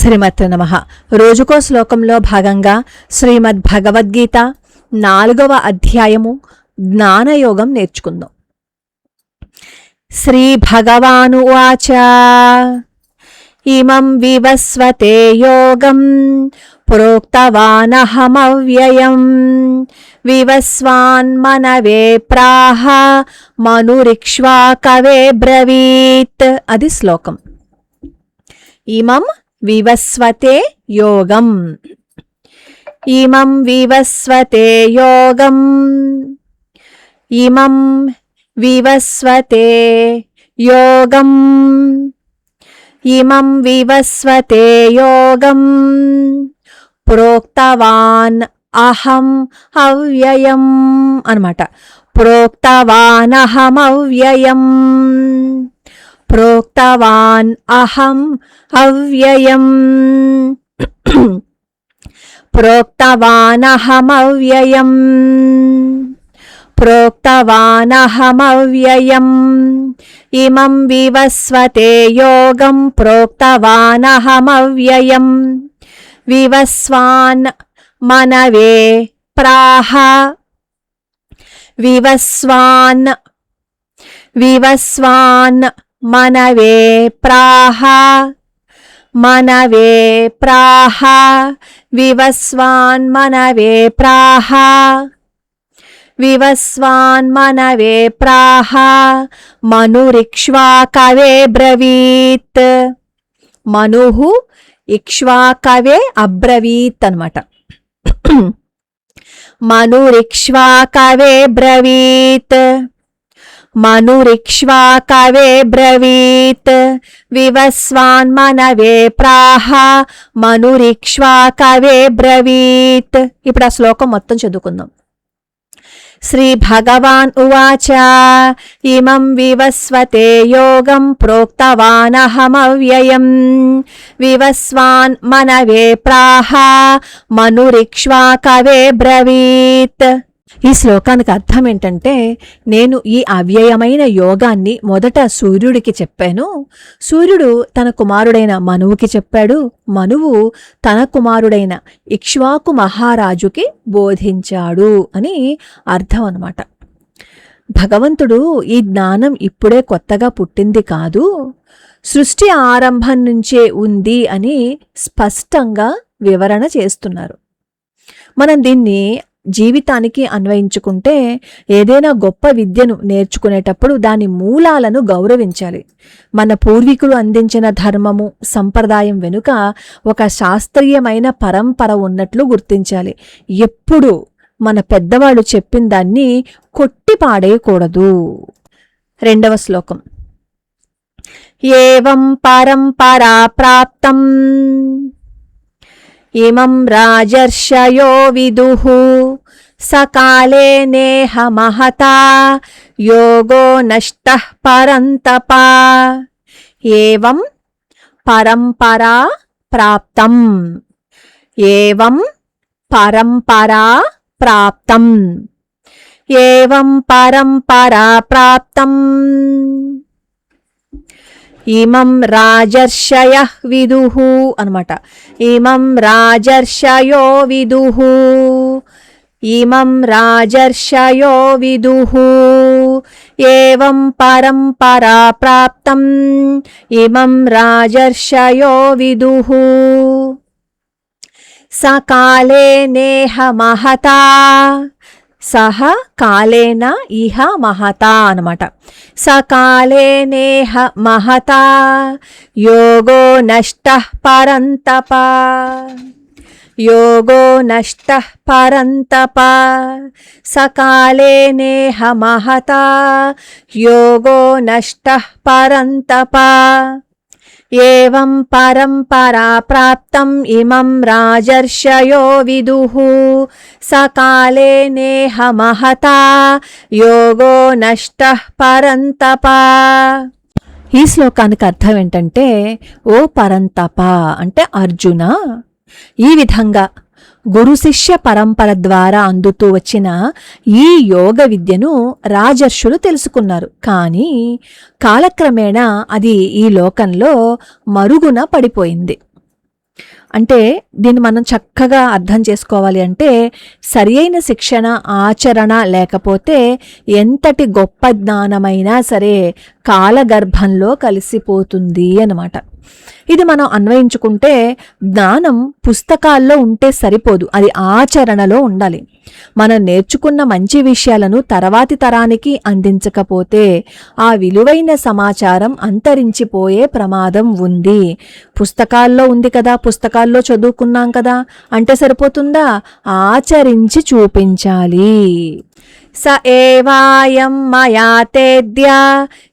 శ్రీమత్ నమః. రోజుకో శ్లోకంలో భాగంగా శ్రీమద్ భగవద్గీత 4వ అధ్యాయము జ్ఞానయోగం నేర్చుకుందాం. శ్రీ భగవానువాచ ఇమం వివస్వతే యోగం ప్రోక్తవానహమవ్యయం వివస్వాన్ మనవే ప్రాహ మనురిక్ష్వాకవే బ్రవీత్. అది శ్లోకం. ఇమం వివస్వతే యోగం, ఇమం వివస్వతే యోగం, ఇమం వివస్వతే యోగం, ఇమం వివస్వతే యోగం ప్రోక్తవాన్ అహం అవ్యయం అన్నమాట. ప్రోక్తవాన్ అహం అవ్యయం, ప్రోక్తవాన్ అహం అవ్యయం, ప్రోక్తవాన్ అహం అవ్యయం, ప్రోక్తవాన్ అహం అవ్యయం. ఇమం వివస్వతే యోగం ప్రోక్తవాన్ అహం అవ్యయం వివస్వాన్ మనవే ప్రాహ. వివస్వాన్, వివస్వాన్ మనవే ప్రాహ, మనవే ప్రాహ, వివస్వాన్ మనవే ప్రాహ, వివస్వాన్ మనవే ప్రాహ మనురిక్ష్వాకవే బ్రవీత్. మనుః ఇక్ష్వాకవే అబ్రవీత్ అన్నమాట. మనురిక్ష్వాకవే బ్రవీత్, మనురిక్ష్వాకవే బ్రవీత్ వివస్వాన్ మనవే ప్రాహ మనురిక్ష్వాకవే బ్రవీత్. ఇప్పుడు ఆ శ్లోకం మొత్తం చదువుకుందాం. శ్రీ భగవాన్ ఉవాచ ఇమం వివస్వతే యోగం ప్రోక్తవానహమవ్యయం వివస్వాన్ మనవే ప్రాహ మనురిక్ష్వాకవే బ్రవీత్. ఈ శ్లోకానికి అర్థం ఏంటంటే, నేను ఈ అవ్యయమైన యోగాన్ని మొదట సూర్యుడికి చెప్పాను, సూర్యుడు తన కుమారుడైన మనువుకి చెప్పాడు, మనువు తన కుమారుడైన ఇక్ష్వాకు మహారాజుకి బోధించాడు అని అర్థం అన్నమాట. భగవంతుడు ఈ జ్ఞానం ఇప్పుడే కొత్తగా పుట్టింది కాదు, సృష్టి ఆరంభం నుంచే ఉంది అని స్పష్టంగా వివరణ చేస్తున్నారు. మనం దీన్ని జీవితానికి అన్వయించుకుంటే, ఏదైనా గొప్ప విద్యను నేర్చుకునేటప్పుడు దాని మూలాలను గౌరవించాలి. మన పూర్వీకులు అందించిన ధర్మము సంప్రదాయం వెనుక ఒక శాస్త్రీయమైన పరంపర ఉన్నట్లు గుర్తించాలి. ఎప్పుడు మన పెద్దవాళ్ళు చెప్పిన దాన్ని కొట్టిపాడేయకూడదు. 2వ శ్లోకం. ఏవం పరంపరా ప్రాప్తం ఇమం రాజర్షయో విదుః సకాలే నేహ మహతా యోగో నష్టః పరంతప. ఏవం పరంపరా ప్రాప్తం, ఏవం పరంపరా ప్రాప్తం, ఏవం పరంపరా ప్రాప్తం ఇమం రాజర్షయః విదుః అన్నమాట. ఇమం రాజర్షయో విదుః, ఇమం రాజర్షయో విదుః ఏవం పరంపరా ప్రాప్తం ఇమం రాజర్షయో విదుః సకాలే నేహ మహతా. సహ కాలేన ఇహ మహతా అన్నమాట. సకాలే నేహ మహతా యోగో నష్టః పరంతప, యోగో నష్టః పరంతప. సకాలే నేహ మహతా యోగో నష్టః పరంతప. ఏవం పరంపరా ప్రాప్తం ఇమం రాజర్షయో విదుః సకాలే నేహ మహతా యోగో నష్టః పరంతప. ఈ శ్లోకానికి అర్థం ఏంటంటే, ఓ పరంతప అంటే అర్జున, ఈ విధంగా గురు శిష్య పరంపర ద్వారా అందుతూ వచ్చిన ఈ యోగ విద్యను రాజర్షులు తెలుసుకున్నారు. కానీ కాలక్రమేణా అది ఈ లోకంలో మరుగున పడిపోయింది. అంటే దీన్ని మనం చక్కగా అర్థం చేసుకోవాలి అంటే సరి అయిన శిక్షణ ఆచరణ లేకపోతే ఎంతటి గొప్ప జ్ఞానమైనా సరే కాలగర్భంలో కలిసిపోతుంది అన్నమాట. ఇది మనం అన్వయించుకుంటే జ్ఞానం పుస్తకాల్లో ఉంటే సరిపోదు, అది ఆచరణలో ఉండాలి. మనం నేర్చుకున్న మంచి విషయాలను తర్వాతి తరానికి అందించకపోతే ఆ విలువైన సమాచారం అంతరించిపోయే ప్రమాదం ఉంది. పుస్తకాల్లో ఉంది కదా, పుస్తకాల్లో చదువుకున్నాం కదా అంటే సరిపోతుందా? ఆచరించి చూపించాలి. స ఏవాయం మయా తేద్య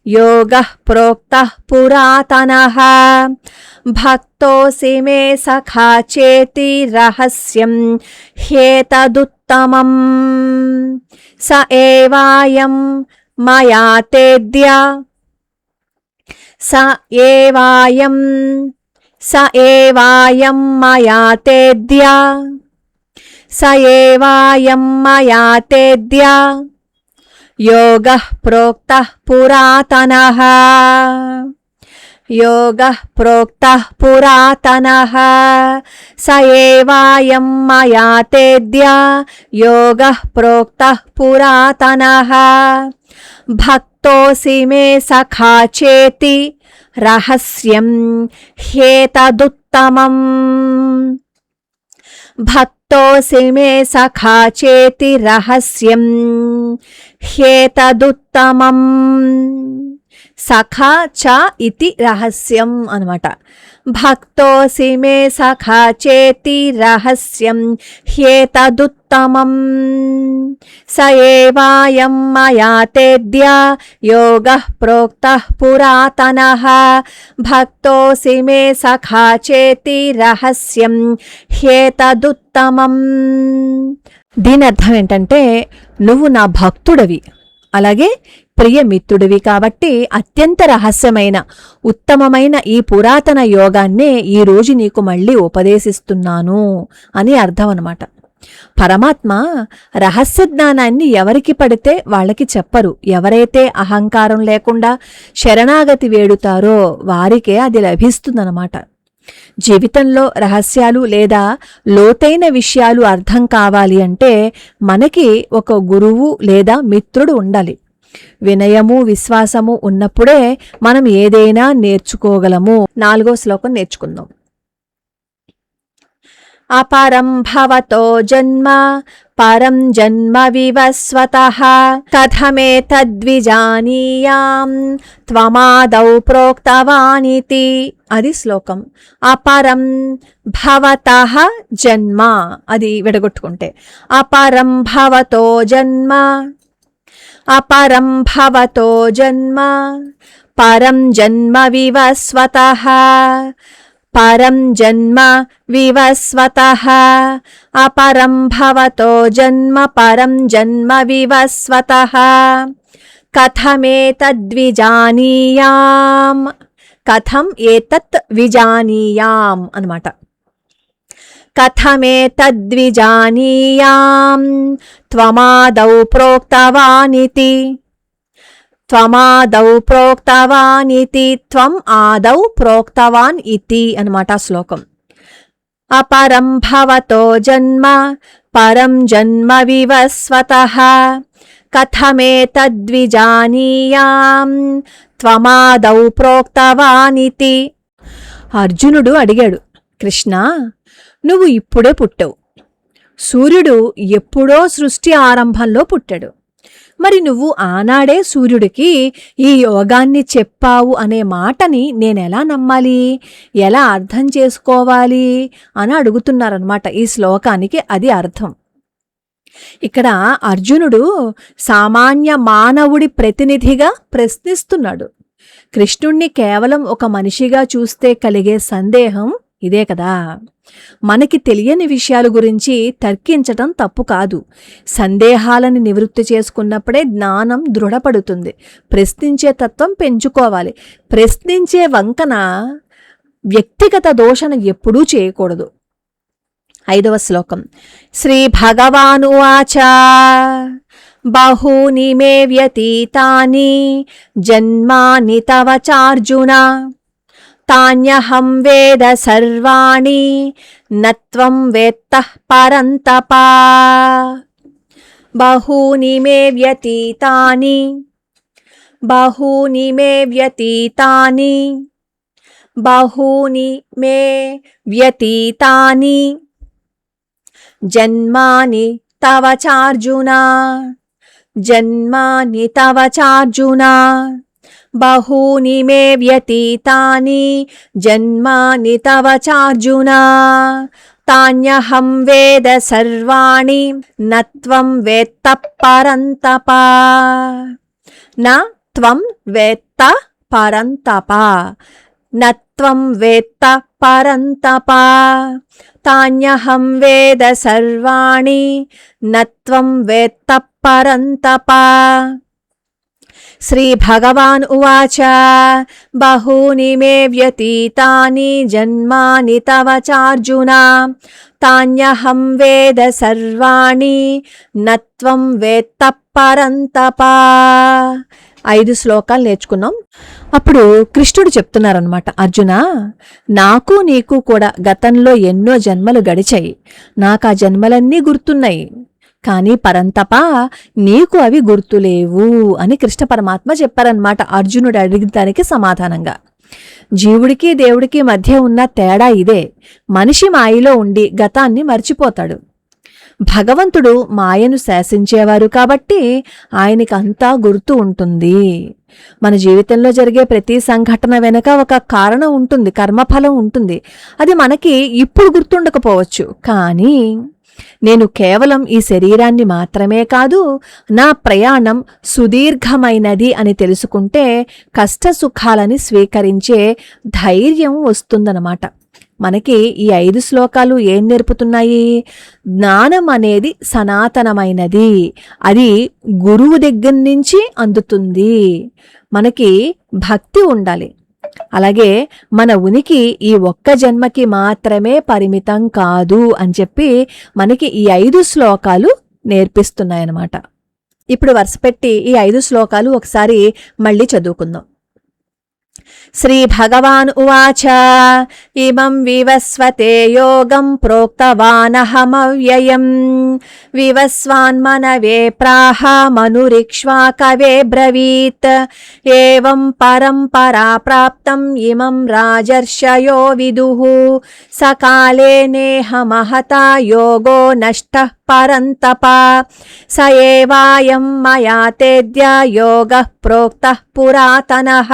యోగః ప్రోక్తః పురాతనః భక్తోసి మే సఖా చేతి రహస్యం హ్యేతదుత్తమం. స ఏవాయం మయా తేద్య స ఏవాయం మయా తేద్య స ఏవాయం మయా తేద్య యోగః ప్రోక్తః పురాతనః యోగః ప్రోక్తః పురాతనః. స ఏవాయం మయా తేద్య యోగః ప్రోక్తః పురాతనః భక్తోసి మే సఖా చేతి రహస్యం హ్యేతదుత్తమం. భక్తోసి మే సఖా చేతి రహస్యం హ్యేతదుత్తమం. సఖా చ ఇతి రహస్యం అన్నమాట. భక్తోసి మే సఖా చేతి రహస్యం హ్యేతదుత్తమం. స ఏవాయం మయా తేద్య యోగః ప్రోక్తః పురాతనః భక్తోసి మే సఖా చేతి రహస్యం హ్యేతదుత్తమం. దీని అర్థం ఏంటంటే నువ్వు నా భక్తుడవి, అలాగే ప్రియమిత్రుడివి కాబట్టి అత్యంత రహస్యమైన ఉత్తమమైన ఈ పురాతన యోగాన్నే ఈరోజు నీకు మళ్ళీ ఉపదేశిస్తున్నాను అని అర్థం అన్నమాట. పరమాత్మ రహస్య జ్ఞానాన్ని ఎవరికి పడితే వాళ్ళకి చెప్పరు. ఎవరైతే అహంకారం లేకుండా శరణాగతి వేడుతారో వారికే అది లభిస్తుందన్నమాట. జీవితంలో రహస్యాలు లేదా లోతైన విషయాలు అర్థం కావాలి అంటే మనకి ఒక గురువు లేదా మిత్రుడు ఉండాలి. వినయము విశ్వాసము ఉన్నప్పుడే మనం ఏదైనా నేర్చుకోగలము. 4వ శ్లోకం నేర్చుకుందాం. అపరం భవతో జన్మ పరం జన్మ వివస్వతః కథమేతద్విజానీయాం త్వమాదౌ ప్రోక్తవానితి. అది శ్లోకం. అపరం భవతః జన్మ, అది విడగొట్టుకుంటే అపరం భవతో జన్మ, అపరం భవతో జన్మ పరం జన్మ వివస్వతః, పరం జన్మ వివస్వతః. అపరం భవతో జన్మ పరం జన్మ వివస్వతః కథమేతద్విజానీయాం. కథం ఏతత్ విజానీయాం అన్నమాట. కథమేతద్విజానీయాం త్వమాదౌ ప్రోక్తవానితి. త్వమాదౌ ప్రోక్తవానితి, త్వం ఆదౌ ప్రోక్తవాన్ ఇతి అన్నమాట శ్లోకం. అపరం భవతో జన్మ పరం జన్మ వివస్వతః కథమేతద్విజానీయాం త్వమాదౌ ప్రోక్తవానితి. అర్జునుడు అడిగాడు, కృష్ణ నువ్వు ఇప్పుడే పుట్టావు, సూర్యుడు ఎప్పుడో సృష్టి ఆరంభంలో పుట్టాడు, మరి నువ్వు ఆనాడే సూర్యుడికి ఈ యోగాన్ని చెప్పావు అనే మాటని నేనెలా నమ్మాలి, ఎలా అర్థం చేసుకోవాలి అని అడుగుతున్నారనమాట. ఈ శ్లోకానికి అది అర్థం. ఇక్కడ అర్జునుడు సామాన్య మానవుడి ప్రతినిధిగా ప్రశ్నిస్తున్నాడు. కృష్ణుణ్ణి కేవలం ఒక మనిషిగా చూస్తే కలిగే సందేహం ఇదే కదా. మనకి తెలియని విషయాల గురించి తర్కించటం తప్పు కాదు. సందేహాలను నివృత్తి చేసుకున్నప్పుడే జ్ఞానం దృఢపడుతుంది. ప్రశ్నించే తత్వం పెంచుకోవాలి. ప్రశ్నించే వంకన వ్యక్తిగత దోషణ ఎప్పుడూ చేయకూడదు. 5వ శ్లోకం. శ్రీ భగవానువాచ బహూని మే వ్యతీతాని జన్మాని తవ చార్జున తాన్యహం వేద సర్వాణి నత్వం వేత్తః పరంతప. బహూని మే వ్యతీతాని బహూని మే వ్యతీతాని బహూని మే వ్యతీతాని జన్మాని తవ చార్జున జన్మాని తవ చార్జున. బహూని మే వ్యతీతాని జన్మాని తవ చార్జున. తాన్యహం వేద సర్వాణి నత్వం వేత్తః పరంతప. న త్వం వేత్త పరంతప. నత్వం వేత్త పరంతప. తాన్యహం వేద సర్వాణి నత్వం వేత్తః పరంతప. శ్రీ భగవాన్ ఉవాచ బహూని మే వ్యతీతాని జన్మాని తవ చార్జున తాన్యహం వేద సర్వాణి నత్వం వేత్తః పరంతప. 5 శ్లోకాలు నేర్చుకున్నాం. అప్పుడు కృష్ణుడు చెప్తున్నారనమాట, అర్జున, నాకు నీకు కూడా గతంలో ఎన్నో జన్మలు గడిచాయి. నాకు ఆ జన్మలన్నీ గుర్తున్నాయి. కానీ పరంతప నీకు అవి గుర్తులేవు అని కృష్ణ పరమాత్మ చెప్పారనమాట అర్జునుడు అడిగిన దానికి సమాధానంగా. జీవుడికి దేవుడికి మధ్య ఉన్న తేడా ఇదే. మనిషి మాయలో ఉండి గతాన్ని మర్చిపోతాడు. భగవంతుడు మాయను శాసించేవారు కాబట్టి ఆయనకి అంతా గుర్తు ఉంటుంది. మన జీవితంలో జరిగే ప్రతి సంఘటన వెనుక ఒక కారణం ఉంటుంది, కర్మఫలం ఉంటుంది. అది మనకి ఇప్పుడు గుర్తుండకపోవచ్చు. కానీ నేను కేవలం ఈ శరీరాన్ని మాత్రమే కాదు, నా ప్రయాణం సుదీర్ఘమైనది అని తెలుసుకుంటే కష్టసుఖాలని స్వీకరించే ధైర్యం వస్తుందన్నమాట. మనకి ఈ 5 శ్లోకాలు ఏం నేర్పుతున్నాయి? జ్ఞానం అనేది సనాతనమైనది. అది గురువు దగ్గర నుంచి అందుతుంది. మనకి భక్తి ఉండాలి. అలాగే మన ఉనికి ఈ ఒక్క జన్మకి మాత్రమే పరిమితం కాదు అని చెప్పి మనకి ఈ 5 శ్లోకాలు నేర్పిస్తున్నాయన్నమాట. ఇప్పుడు వరుసపెట్టి ఈ 5 శ్లోకాలు ఒకసారి మళ్ళీ చదువుకుందాం. శ్రీ భగవాన్ ఉవాచ ఇమం వివస్వతే యోగం ప్రోక్తవానహమవ్యయం వివస్వాన్మనవే ప్రాహ మనురిక్ష్వాకవే బ్రవీత్ ఏవం పరంపరా ప్రాప్తం ఇమం రాజర్షయో విదుః సకాలే నేహ మహతా యోగో నష్టః పరంతప స ఏవాయం మయా తేద్య యోగః ప్రోక్తః పురాతనః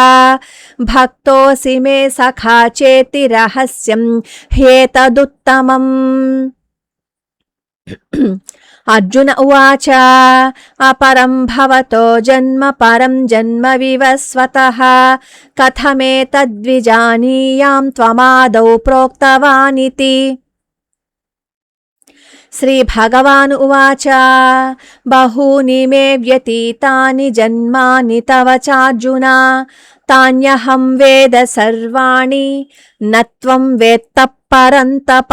భక్తోసి మే సఖా చేతి రహస్యం హ్యేతదుత్తమం. అర్జున ఉవాచ అపరం భవతో జన్మ పరం జన్మ వివస్వతః కథమేతద్విజానీయాం త్వమాదౌ ప్రోక్తవానితి. శ్రీ భగవాన్ ఉవాచ బహూని మే వ్యతీతాని జన్మాని తవ చార్జున తాన్యహం వేద సర్వాణి నత్వం వేత్తః పరంతప.